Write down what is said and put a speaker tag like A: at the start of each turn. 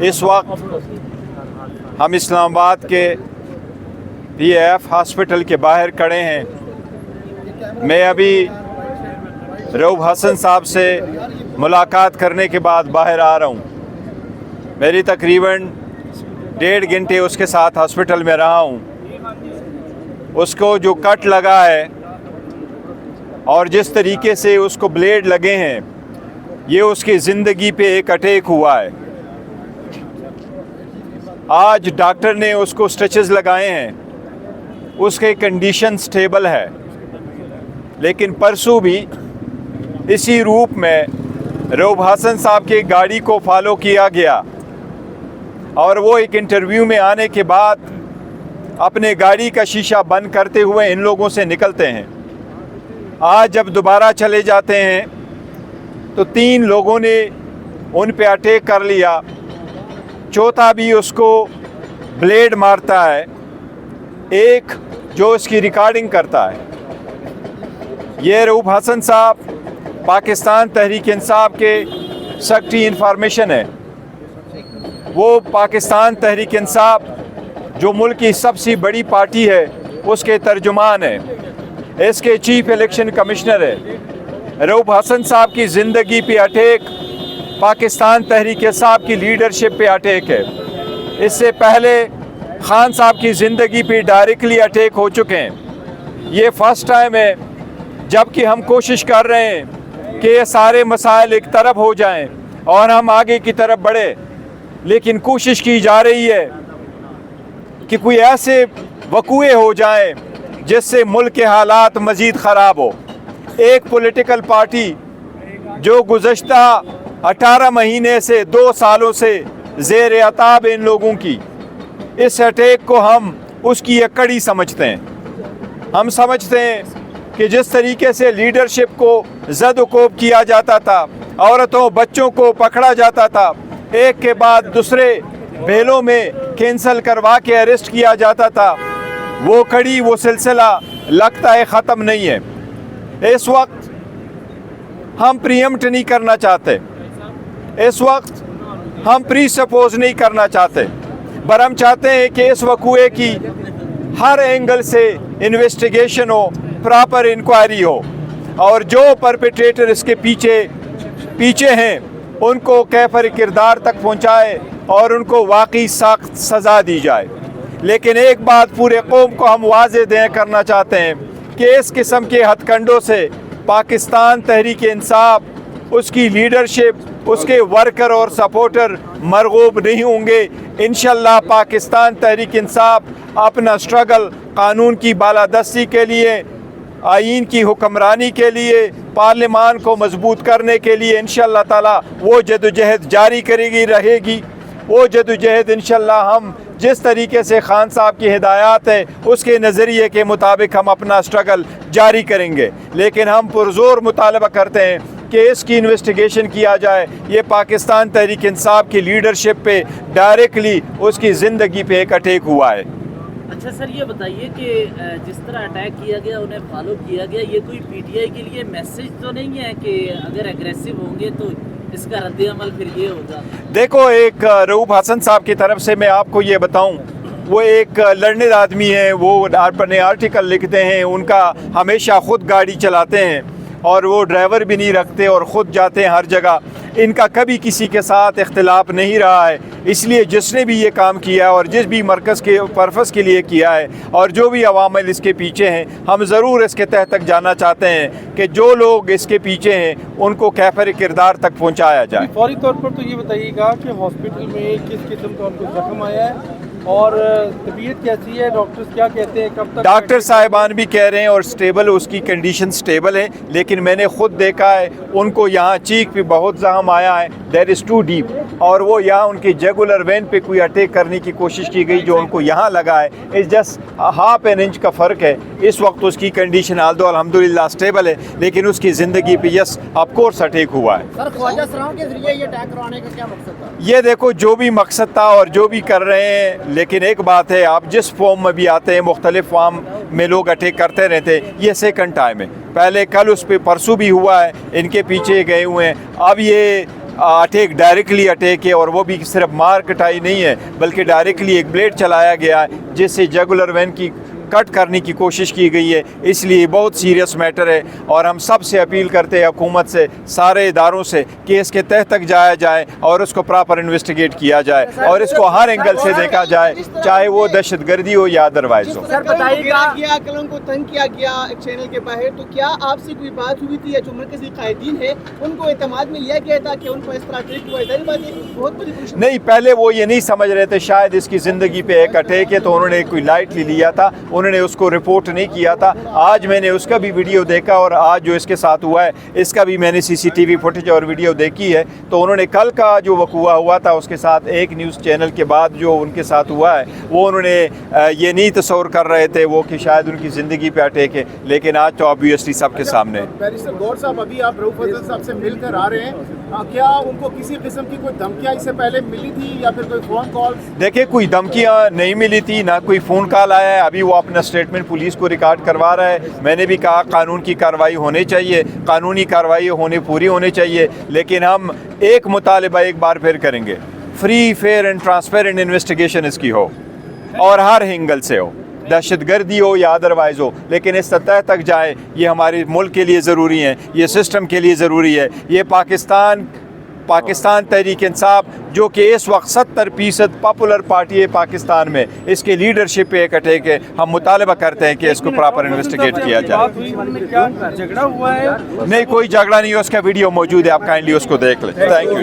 A: इस वक्त हम इस्लामाबाद के PAF हॉस्पिटल के बाहर खड़े हैं। मैं अभी रऊफ हसन साहब से मुलाकात करने के बाद बाहर आ रहा हूँ। मेरी तकरीबन 1.5 घंटे उसके साथ हॉस्पिटल में रहा हूँ। उसको जो कट लगा है और जिस तरीके से उसको ब्लेड लगे हैं, ये उसकी ज़िंदगी पे एक अटैक हुआ है। आज डॉक्टर ने उसको स्टिचेस लगाए हैं, उसके कंडीशन स्टेबल है, लेकिन परसों भी इसी रूप में रऊफ हसन साहब की गाड़ी को फॉलो किया गया और वो एक इंटरव्यू में आने के बाद अपने गाड़ी का शीशा बंद करते हुए इन लोगों से निकलते हैं। आज जब दोबारा चले जाते हैं तो 3 लोगों ने उन पे अटैक कर लिया, चौथा भी उसको ब्लेड मारता है, एक जो उसकी रिकॉर्डिंग करता है। ये रऊफ हसन साहब पाकिस्तान तहरीक इंसाफ के सेक्रेटरी इंफॉर्मेशन है। वो पाकिस्तान तहरीक इंसाफ जो मुल्क की सबसे बड़ी पार्टी है उसके तर्जुमान है, इसके चीफ इलेक्शन कमिश्नर है। रऊफ हसन साहब की ज़िंदगी पे अटैक पाकिस्तान तहरीक इंसाफ की लीडरशिप पे अटैक है। इससे पहले खान साहब की ज़िंदगी पे डायरेक्टली अटैक हो चुके हैं। ये फर्स्ट टाइम है जबकि हम कोशिश कर रहे हैं कि ये सारे मसाइल एक तरफ हो जाएं और हम आगे की तरफ बढ़े, लेकिन कोशिश की जा रही है कि कोई ऐसे वक़ूए हो जाएं जिससे मुल्क के हालात मज़ीद ख़राब हो। एक पॉलिटिकल पार्टी जो गुज़श्ता 18 महीने से 2 सालों से ज़ेर अताब इन लोगों की, इस अटैक को हम उसकी एक कड़ी समझते हैं। हम समझते हैं कि जिस तरीके से लीडरशिप को ज़द-ओ-कोब किया जाता था, औरतों बच्चों को पकड़ा जाता था, एक के बाद दूसरे बेलों में कैंसल करवा के अरेस्ट किया जाता था, वो कड़ी वो सिलसिला लगता है ख़त्म नहीं है। इस वक्त हम प्रीएम्प्ट नहीं करना चाहते, इस वक्त हम प्री सपोज नहीं करना चाहते, पर हम चाहते हैं कि इस वक़ूए की हर एंगल से इन्वेस्टिगेशन हो, प्रॉपर इंक्वायरी हो और जो परपेट्रेटर इसके पीछे हैं उनको कैफर किरदार तक पहुँचाए और उनको वाकई सख्त सज़ा दी जाए। लेकिन एक बात पूरे कौम को हम वाज़े दें करना चाहते हैं कि इस किस्म के हथकंडों से पाकिस्तान तहरीक इंसाफ, उसकी लीडरशिप, उसके वर्कर और सपोर्टर मरगूब नहीं होंगे। इंशाल्लाह पाकिस्तान तहरीक इंसाफ अपना स्ट्रगल कानून की बालादस्ती के लिए, आईन की हुक्मरानी के लिए, पार्लिमान को मजबूत करने के लिए इंशाल्लाह ताला वो जदोजहद जारी करेगी रहेगी। वो जदोजहद इंशाल्लाह हम जिस तरीके से खान साहब की हिदायत है उसके नज़रिए के मुताबिक हम अपना स्ट्रगल जारी करेंगे। लेकिन हम पुरज़ोर मुतालबा करते हैं कि इसकी इन्वेस्टिगेशन किया जाए। ये पाकिस्तान तहरीक इंसाफ की लीडरशिप पे डायरेक्टली उसकी ज़िंदगी पे एक अटैक हुआ है।
B: अच्छा सर, ये बताइए कि जिस तरह अटैक किया गया, उन्हें फॉलो किया गया, ये कोई PTI के लिए मैसेज तो नहीं है कि अगर एग्रेसिव होंगे तो इसका रद्द-ए-अमल फिर ये होगा?
A: देखो, एक रऊफ हसन साहब की तरफ से मैं आपको ये बताऊं, वो एक लर्नेड आदमी है, वो अपने आर्टिकल लिखते हैं, उनका हमेशा ख़ुद गाड़ी चलाते हैं और वो ड्राइवर भी नहीं रखते और ख़ुद जाते हैं हर जगह। इनका कभी किसी के साथ इख्तिलाफ नहीं रहा है, इसलिए जिसने भी ये काम किया है और जिस भी मरकज़ के पर्पस के लिए किया है और जो भी अवामिल इसके पीछे हैं, हम ज़रूर इसके तह तक जाना चाहते हैं कि जो लोग इसके पीछे हैं उनको कैफर किरदार तक पहुँचाया जाए।
C: फौरी तौर पर तो ये बताइएगा कि हॉस्पिटल में किस किस्म का उनको जख्म आया है और तबीयत कैसी है, डॉक्टर्स क्या कहते हैं, कब तक?
A: डॉक्टर साहिबान भी कह रहे हैं और स्टेबल, उसकी कंडीशन स्टेबल है, लेकिन मैंने ख़ुद देखा है उनको यहाँ चीख पे बहुत जख्म आया है, दैट इज़ टू डीप, और वो यहाँ उनकी रेगुलर वेन पे कोई अटैक करने की कोशिश की गई जो उनको यहाँ लगा है, इस जस्ट हाफ एन इंच का फ़र्क है। इस वक्त उसकी कंडीशन आल्दो अल्हम्दुलिल्लाह स्टेबल है, लेकिन उसकी ज़िंदगी पे यस ऑफ कोर्स अटैक हुआ है।
D: सर, ख्वाजा सराओं के जरिए ये अटैक करवाने का क्या मकसद था?
A: ये देखो, जो भी मकसद था और जो भी कर रहे हैं, लेकिन एक बात है, आप जिस फॉर्म में भी आते हैं, मुख्तलिफ फॉर्म में लोग अटैक करते रहते हैं, ये सेकंड टाइम है। पहले कल उस पर परसों भी हुआ है, इनके पीछे गए हुए हैं। अब ये अटैक डायरेक्टली अटैक है, और वो भी सिर्फ मार कटाई नहीं है बल्कि डायरेक्टली एक ब्लेड चलाया गया है जिससे जुगुलर वेन की कट करने की कोशिश की गई है। इसलिए बहुत सीरियस मैटर है और हम सब से अपील करते हैं, हुकूमत से, सारे इदारों से, कि इसके तह तक जाया जाए और उसको प्रॉपर इन्वेस्टिगेट किया जाए और इसको हर एंगल से देखा जाए, चाहे वो दहशतगर्दी हो या अदरवाइज हो।
D: सर बताइएगा, कलम को तंग किया गया एक चैनल के बाहर, तो क्या आपसे कोई बात हुई थी या जो मरकजी कायदीन है उनको एतमाद में लिया गया था कि उनको इस तरह अटैक हुआ? बहुत बड़ी प्रश्न
A: नहीं, पहले वो ये नहीं समझ रहे थे शायद इसकी ज़िंदगी पे एक अटैक है, तो उन्होंने कोई लाइटली लिया था, उन्होंने उसको रिपोर्ट नहीं किया था। आज मैंने उसका भी वीडियो देखा और आज जो इसके साथ हुआ है इसका भी मैंने सीसीटीवी फुटेज और वीडियो देखी है। तो उन्होंने कल का जो वक़ूआ हुआ था उसके साथ एक न्यूज़ चैनल के बाद जो उनके साथ हुआ है वो उन्होंने ये नहीं तस्वर कर रहे थे वो कि शायद उनकी ज़िंदगी पे अटैक है, लेकिन आज तो ऑब्वियसली सबके सामने।
E: बैरिस्टर गौर साहब, अभी आप रऊफ फजल साहब से मिलकर आ रहे हैं, क्या उनको किसी किस्म की कोई धमकियाँ इससे पहले मिली थी या फिर कोई फ़ोन कॉल?
A: देखिए, कोई धमकियाँ नहीं मिली थी, ना कोई फ़ोन कॉल आया है। अभी वो अपना स्टेटमेंट पुलिस को रिकॉर्ड करवा रहा है। मैंने भी कहा कानून की कार्रवाई होनी चाहिए, कानूनी कार्रवाई पूरी होनी चाहिए, लेकिन हम एक मुतालिबा एक बार फिर करेंगे, free, fair and transparent investigation इसकी हो और हर एंगल से हो, दहशतगर्दी हो या अदरवाइज हो, लेकिन इस सतह तक जाए। ये हमारे मुल्क के लिए ज़रूरी है, ये सिस्टम के लिए ज़रूरी है। ये पाकिस्तान तहरीक इंसाफ जो कि इस वक्त 70% पॉपुलर पार्टी है पाकिस्तान में, इसके लीडरशिप पे एक अटैक है। हम मुतालबा करते हैं कि इसको प्रॉपर इन्वेस्टिगेट किया जाए।
C: क्या झगड़ा हुआ है?
A: नहीं, कोई झगड़ा नहीं है, उसका वीडियो मौजूद है, आप काइंडली उसको देख लें। Thank you.